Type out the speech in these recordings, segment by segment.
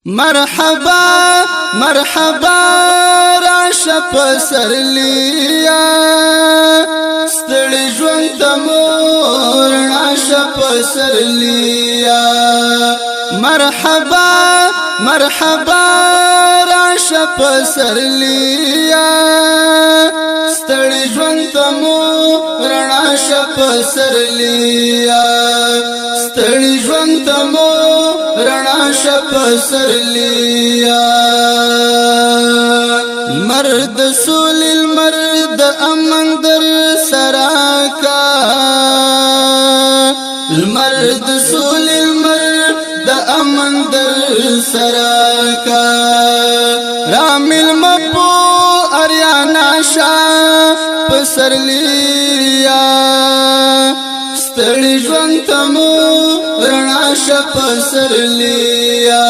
مرحبا مرحبا راشه پسرلیا ستړي ژوند ته مور راشه پسرلیا مرحبا مرحبا راشه پسرلیا ستړي ژوند ته مور راشه پسرلیا ستړي ژوند ته مور راشه پسرلیا مرد سول المرد امن در سراکا المرد سول المرد امن در سراکا رامل مپو اریانا شا پسرلیا ستړي ژوند ته مور راشه پسرلیا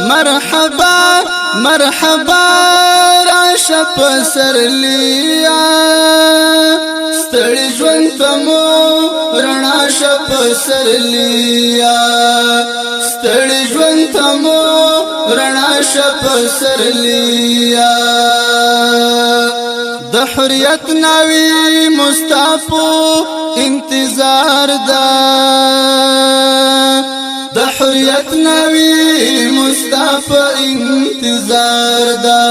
مرحبا مرحبا راشه پسرلیا ستړي ژوند ته مور راشه پسرلیا ستړي ژوند ته مور راشه پسرلیا د حریت ناوی مصطفی انتظار دا د حریت ناوی مصطفی انتظار دا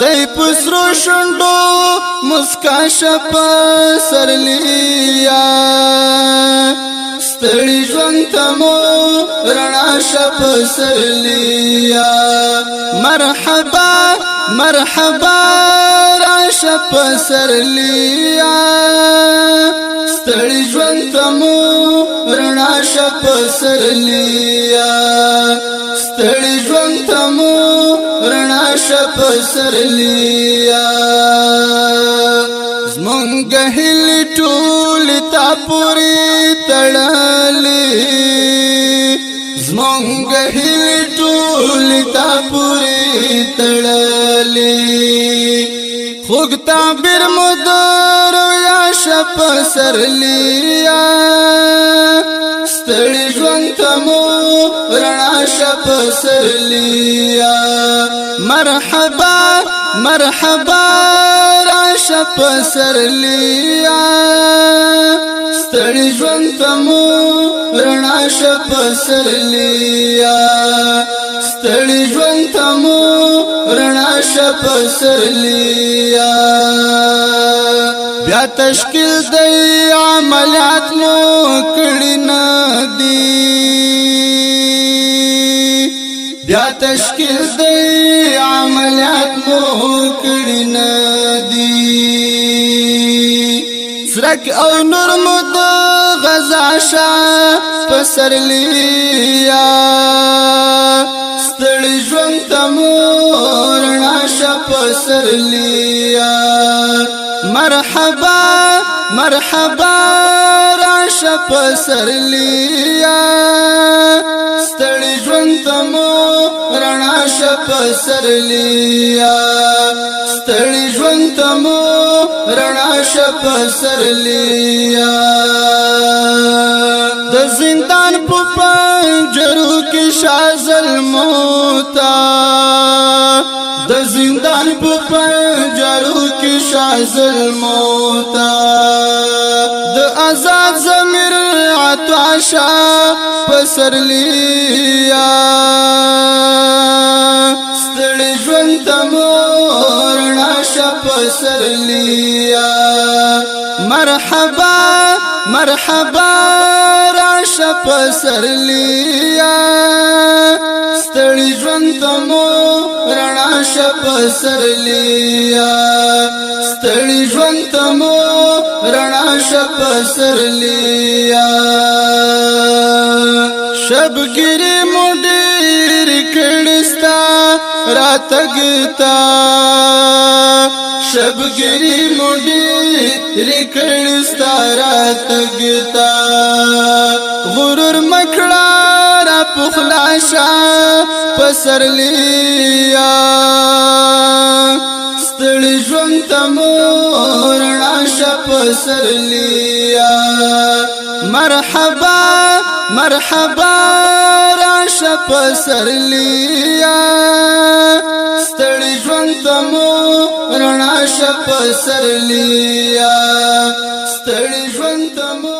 تای پسرو شندو مسکا شپ سرلیا ستړي ژوند ته مور راشه پسرلیا مرحبا مرحبا راشه پسرلیا ستړي ژوند ته مور راشه پسرلیا ستړي ژوند ته مور راشه پسرلیا زمونږ هیلې ټول تا پورې تړلې زمونږ هیلې ټول تا پورې تړلې خوږ تعبیر مو در یا شپ سرلیا ستړي ژوند ته مور راشه پسرلیا مرحبا مرحبا راشه پسرلیا ستړي ژوند ته مور راشه پسرلیا ستړي ژوند ته مور راشه پسرلیا بیا تشکیل دی عملیات مو کړی نه دی بیا تشکیل دی عملیات مو کړی نه دی سرک او نور مو د غزا شا پسرلیا ستړي ژوند ته مور راشه پسرلیا مرحبا مرحبا راشه پسرلیا ستړي ژوند ته مور راشه پسرلیا ستړي ژوند ته مور راشه پسرلیا د زندان په پنجرو کې شازل موتا د زندان په پنجرو کې شازل موتا د آزاد ضمیر عطاشا پسرلیا ستړي ژوند ته مور راشه پسرلیا مرحبا مرحبا راشه پسرلیا ستړي ژوند ته مور راشه پسرلیا ستړي ژوند ته مور راشه پسرلیا شبګری مو ډېر کړستا راتګتا شبګری مو ډېر کړستا راتګتا غرور مکړه را پخلاشا پسرلیا ستړي ژوند ته مور راشه پسرلیا مرحبا مرحبا شپ سرلیا ستړي ژوند تمو رڼا شپ سرلیا ستړي ژوند تمو